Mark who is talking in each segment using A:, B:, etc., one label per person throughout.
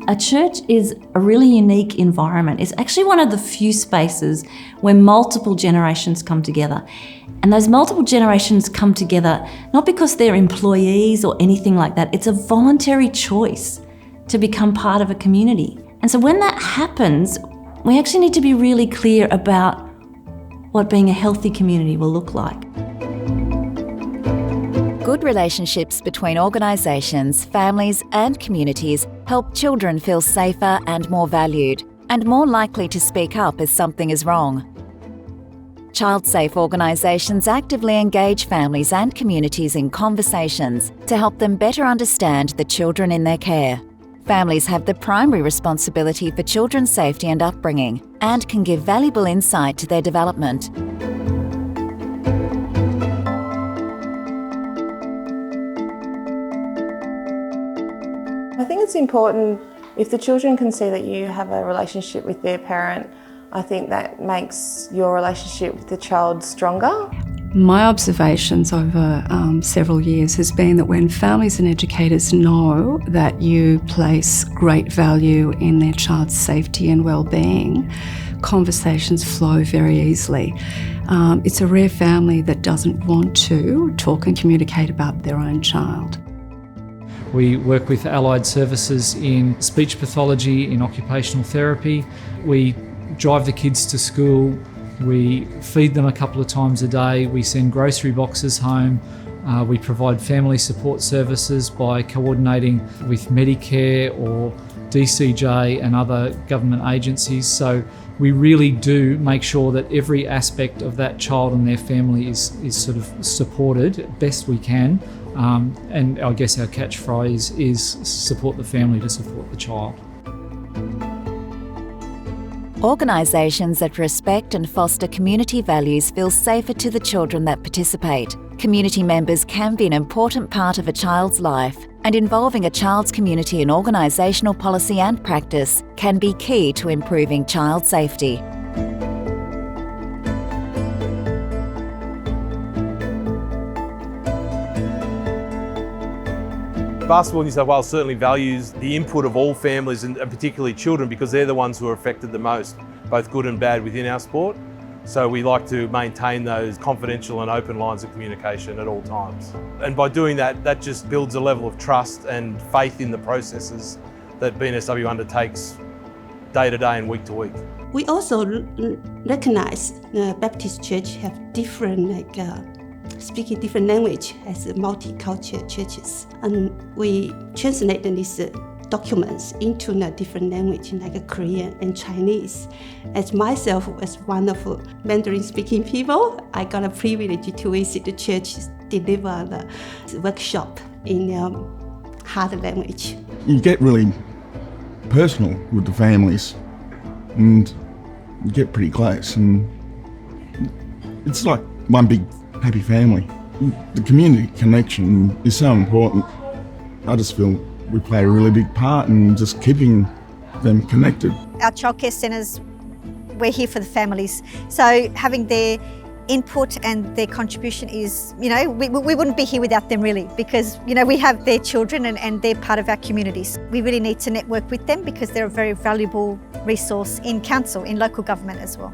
A: A church is a really unique environment. It's actually one of the few spaces where multiple generations come together. And those multiple generations come together not because they're employees or anything like that. It's a voluntary choice to become part of a community. And so when that happens, we actually need to be really clear about what being a healthy community will look like.
B: Good relationships between organisations, families and communities help children feel safer and more valued, and more likely to speak up if something is wrong. Child-safe organisations actively engage families and communities in conversations to help them better understand the children in their care. Families have the primary responsibility for children's safety and upbringing and can give valuable insight to their development.
C: I think it's important if the children can see that you have a relationship with their parent. I think that makes your relationship with the child stronger.
D: My observations over several years has been that when families and educators know that you place great value in their child's safety and well-being, conversations flow very easily. It's a rare family that doesn't want to talk and communicate about their own child.
E: We work with allied services in speech pathology, in occupational therapy. We drive the kids to school. We feed them a couple of times a day. We send grocery boxes home. We provide family support services by coordinating with Medicare or DCJ and other government agencies. So we really do make sure that every aspect of that child and their family is sort of supported best we can. And I guess our catchphrase is support the family to support the child.
B: Organisations that respect and foster community values feel safer to the children that participate. Community members can be an important part of a child's life, and involving a child's community in organisational policy and practice can be key to improving child safety.
F: Basketball New South Wales certainly values the input of all families and particularly children, because they're the ones who are affected the most, both good and bad, within our sport. So we like to maintain those confidential and open lines of communication at all times. And by doing that, that just builds a level of trust and faith in the processes that BNSW undertakes day to day and week to week.
G: We also recognize the Baptist Church have different speaking different language as multicultural churches, and we translate these documents into a different language like Korean and Chinese. As myself as one of Mandarin speaking people, I got a privilege to visit the church, deliver the workshop in hard language.
H: You get really personal with the families and you get pretty close, and it's like one big happy family. The community connection is so important. I just feel we play a really big part in just keeping them connected.
I: Our childcare centres, we're here for the families. So having their input and their contribution is, we wouldn't be here without them really, because, we have their children and they're part of our communities. We really need to network with them because they're a very valuable resource in council, in local government as well.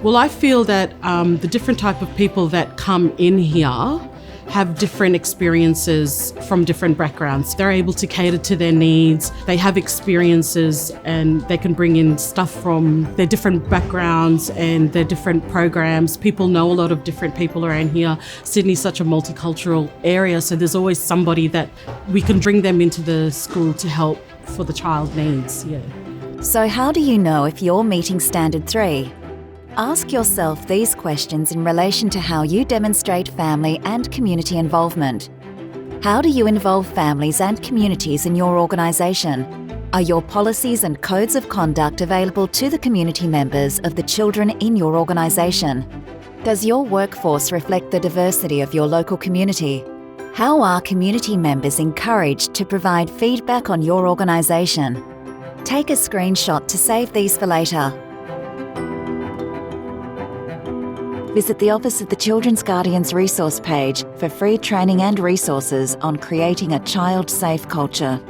J: Well, I feel that the different type of people that come in here have different experiences from different backgrounds. They're able to cater to their needs. They have experiences and they can bring in stuff from their different backgrounds and their different programs. People know a lot of different people around here. Sydney's such a multicultural area, so there's always somebody that we can bring them into the school to help for the child needs. Yeah.
B: So how do you know if you're meeting Standard 3? Ask yourself these questions in relation to how you demonstrate family and community involvement. How do you involve families and communities in your organisation? Are your policies and codes of conduct available to the community members of the children in your organisation? Does your workforce reflect the diversity of your local community? How are community members encouraged to provide feedback on your organisation? Take a screenshot to save these for later. Visit the Office of the Children's Guardians resource page for free training and resources on creating a child-safe culture.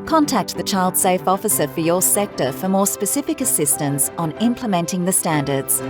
B: Contact the Child Safe Officer for your sector for more specific assistance on implementing the standards.